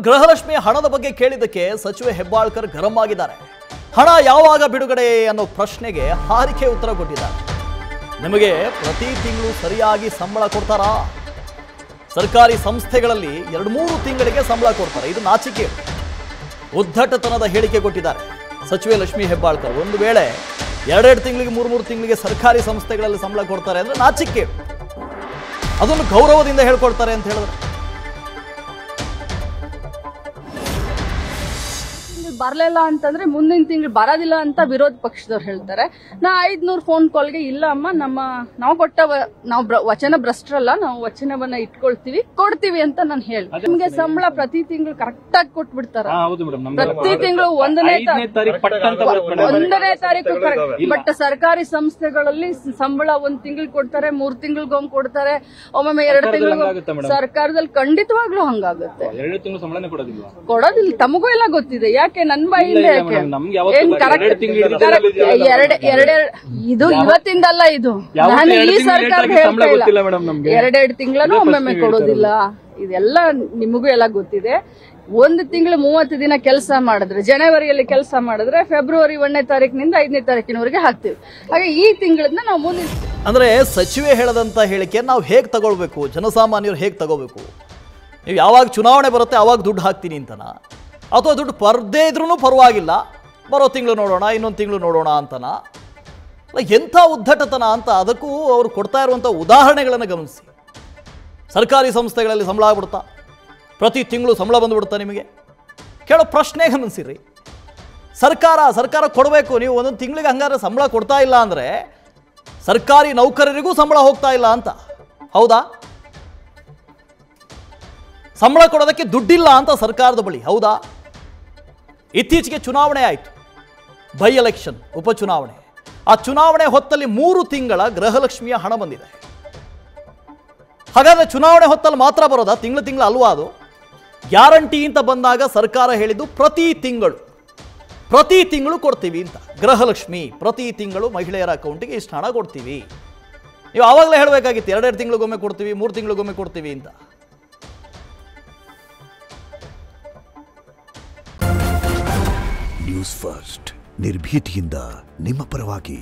ಗೃಹಲಕ್ಷ್ಮಿ ಹಣದ ಬಗ್ಗೆ ಕೇಳಿದ್ದಕ್ಕೆ ಸಚಿವೆ ಹೆಬ್ಬಾಳ್ಕರ್ ಗರಂ ಆಗಿದ್ದಾರೆ. ಹಣ ಯಾವಾಗ ಬಿಡುಗಡೆ ಅನ್ನೋ ಪ್ರಶ್ನೆಗೆ ಹಾರಿಕೆ ಉತ್ತರ ಕೊಟ್ಟಿದ್ದಾರೆ. ನಿಮಗೆ ಪ್ರತಿ ತಿಂಗಳು ಸರಿಯಾಗಿ ಸಂಬಳ ಕೊಡ್ತಾರಾ? ಸರ್ಕಾರಿ ಸಂಸ್ಥೆಗಳಲ್ಲಿ 2-3 ತಿಂಗಳಿಗೆ ಸಂಬಳ ಕೊಡ್ತಾರೆ. ಇದು ನಾಚಿಕೆ, ಉದ್ದಟತನದ ಹೇಳಿಕೆ ಕೊಟ್ಟಿದ್ದಾರೆ ಸಚಿವೆ ಲಕ್ಷ್ಮಿ ಹೆಬ್ಬಾಳ್ಕರ್. ಒಂದು ವೇಳೆ 2 ತಿಂಗಳಿಗೆ 3 ತಿಂಗಳಿಗೆ ಸರ್ಕಾರಿ ಸಂಸ್ಥೆಗಳಲ್ಲಿ ಸಂಬಳ ಕೊಡ್ತಾರೆ ಅಂದ್ರೆ ನಾಚಿಕೆ, ಅದನ್ನು ಗೌರವದಿಂದ ಹೇಳ್ಕೊಡ್ತಾರೆ ಅಂತ ಹೇಳಿದ್ರೆ. ಬರಲಿಲ್ಲ ಅಂತಂದ್ರೆ ಮುಂದಿನ ತಿಂಗಳು ಬರೋದಿಲ್ಲ ಅಂತ ವಿರೋಧ ಪಕ್ಷದವ್ರು ಹೇಳ್ತಾರೆ. ನಾ 500 ಫೋನ್ ಕಾಲ್ಗೆ ಇಲ್ಲ ಅಮ್ಮ, ನಾವು ಕೊಟ್ಟ ವಚನ ಭ್ರಷ್ಟರಲ್ಲ, ನಾವು ವಚನವನ್ನ ಇಟ್ಕೊಳ್ತೀವಿ, ಕೊಡ್ತೀವಿ ಅಂತ ನಾನು ಹೇಳಿ ನಿಮ್ಗೆ ಸಂಬಳ ಪ್ರತಿ ತಿಂಗಳು ಕರೆಕ್ಟ್ ಆಗಿ ಕೊಟ್ಬಿಡ್ತಾರ. ಪ್ರತಿ ತಿಂಗಳು 1ನೇ ತಾರೀಕು ಕರೆಕ್ಟ್. ಬಟ್ ಸರ್ಕಾರಿ ಸಂಸ್ಥೆಗಳಲ್ಲಿ ಸಂಬಳ 1 ತಿಂಗಳು ಕೊಡ್ತಾರೆ, 3 ತಿಂಗಳಿಗೊಮ್ಮೆ ಕೊಡ್ತಾರೆ, ಒಮ್ಮೊಮ್ಮೆ 2 ತಿಂಗಳು. ಸರ್ಕಾರದಲ್ಲಿ ಖಂಡಿತವಾಗ್ಲೂ ಹಂಗಾಗುತ್ತೆ. ಕೊಡೋದಿಲ್ಲ, ತಮಗೂ ಎಲ್ಲ ಗೊತ್ತಿದೆ. ಯಾಕೆ ನನ್ನ ಬಾಯಿಂದ ಇದು ಇವತ್ತಿಂದಲ್ಲ, ಇದು ನಾನು ಈ ಸರ್ಕಾರ ಹೇಳ್ತಾ ಇಲ್ಲ. 2 ತಿಂಗಳೂ ಒಮ್ಮೊಮ್ಮೆ ಕೊಡೋದಿಲ್ಲ, ಇದೆಲ್ಲ ನಿಮಗೂ ಎಲ್ಲ ಗೊತ್ತಿದೆ. 1 ತಿಂಗಳು 30 ದಿನ ಕೆಲಸ ಮಾಡಿದ್ರೆ, ಜನವರಿಯಲ್ಲಿ ಕೆಲಸ ಮಾಡಿದ್ರೆ ಫೆಬ್ರವರಿ 1ನೇ ತಾರೀಕಿನಿಂದ 5ನೇ ತಾರೀಕಿನವರೆಗೆ ಹಾಕ್ತೀವಿ. ಹಾಗೆ ಈ ತಿಂಗಳನ್ನ ನಾವು ಮುಂದಿನ ಅಂದ್ರೆ ಸಚಿವೆ ಹೇಳದಂತ ಹೇಳಿಕೆ ನಾವು ಹೇಗೆ ತಗೊಳ್ಬೇಕು, ಜನಸಾಮಾನ್ಯರು ಹೇಗೆ ತಗೋಬೇಕು? ನೀವು ಯಾವಾಗ ಚುನಾವಣೆ ಬರುತ್ತೆ ಆವಾಗ ದುಡ್ಡು ಹಾಕ್ತೀನಿ ಅಂತನಾ, ಅಥವಾ ದುಡ್ಡು ಪರ್ದೇ ಇದ್ರೂ ಪರವಾಗಿಲ್ಲ ಬರೋ ತಿಂಗಳು ನೋಡೋಣ, ಇನ್ನೊಂದು ತಿಂಗಳು ನೋಡೋಣ ಅಂತನಾ? ಎಂಥ ಉದ್ದಟತನ ಅಂತ. ಅದಕ್ಕೂ ಅವರು ಕೊಡ್ತಾ ಇರುವಂಥ ಉದಾಹರಣೆಗಳನ್ನು ಗಮನಿಸಿ. ಸರ್ಕಾರಿ ಸಂಸ್ಥೆಗಳಲ್ಲಿ ಸಂಬಳ ಆಗ್ಬಿಡ್ತಾ, ಪ್ರತಿ ತಿಂಗಳು ಸಂಬಳ ಬಂದುಬಿಡುತ್ತಾ ನಿಮಗೆ? ಕೇಳೋ ಪ್ರಶ್ನೆ ಗಮನಿಸಿರಿ. ಸರ್ಕಾರ ಕೊಡಬೇಕು. ನೀವು ಒಂದೊಂದು ತಿಂಗಳಿಗೆ ಹಂಗಾರೆ ಸಂಬಳ ಕೊಡ್ತಾ ಇಲ್ಲ ಅಂದರೆ ಸರ್ಕಾರಿ ನೌಕರರಿಗೂ ಸಂಬಳ ಹೋಗ್ತಾ ಇಲ್ಲ ಅಂತ. ಹೌದಾ? ಸಂಬಳ ಕೊಡೋದಕ್ಕೆ ದುಡ್ಡಿಲ್ಲ ಅಂತ ಸರ್ಕಾರದ ಬಳಿ. ಹೌದಾ? ಇತ್ತೀಚೆಗೆ ಚುನಾವಣೆ ಆಯಿತು, ಬೈ ಎಲೆಕ್ಷನ್, ಉಪಚುನಾವಣೆ. ಆ ಚುನಾವಣೆ ಹೊತ್ತಲ್ಲಿ 3 ತಿಂಗಳ ಗೃಹಲಕ್ಷ್ಮಿಯ ಹಣ ಬಂದಿದೆ. ಹಾಗಾದ್ರೆ ಚುನಾವಣೆ ಹೊತ್ತಲ್ಲಿ ಮಾತ್ರ ಬರೋದಾ? ತಿಂಗಳು ಅಲ್ವಾ ಅದು? ಗ್ಯಾರಂಟಿ ಅಂತ ಬಂದಾಗ ಸರ್ಕಾರ ಹೇಳಿದ್ದು ಪ್ರತಿ ತಿಂಗಳು ಕೊಡ್ತೀವಿ ಅಂತ. ಗೃಹಲಕ್ಷ್ಮಿ ಪ್ರತಿ ತಿಂಗಳು ಮಹಿಳೆಯರ ಅಕೌಂಟಿಗೆ ಇಷ್ಟು ಹಣ ಕೊಡ್ತೀವಿ. ನೀವು ಆವಾಗಲೇ ಹೇಳಬೇಕಾಗಿತ್ತು 2 ತಿಂಗಳಿಗೊಮ್ಮೆ ಕೊಡ್ತೀವಿ, 3 ತಿಂಗಳಿಗೊಮ್ಮೆ ಕೊಡ್ತೀವಿ ಅಂತ. ನ್ಯೂಸ್ ಫಸ್ಟ್, ನಿರ್ಭೀತಿಯಿಂದ ನಿಮ್ಮ ಪರವಾಗಿ.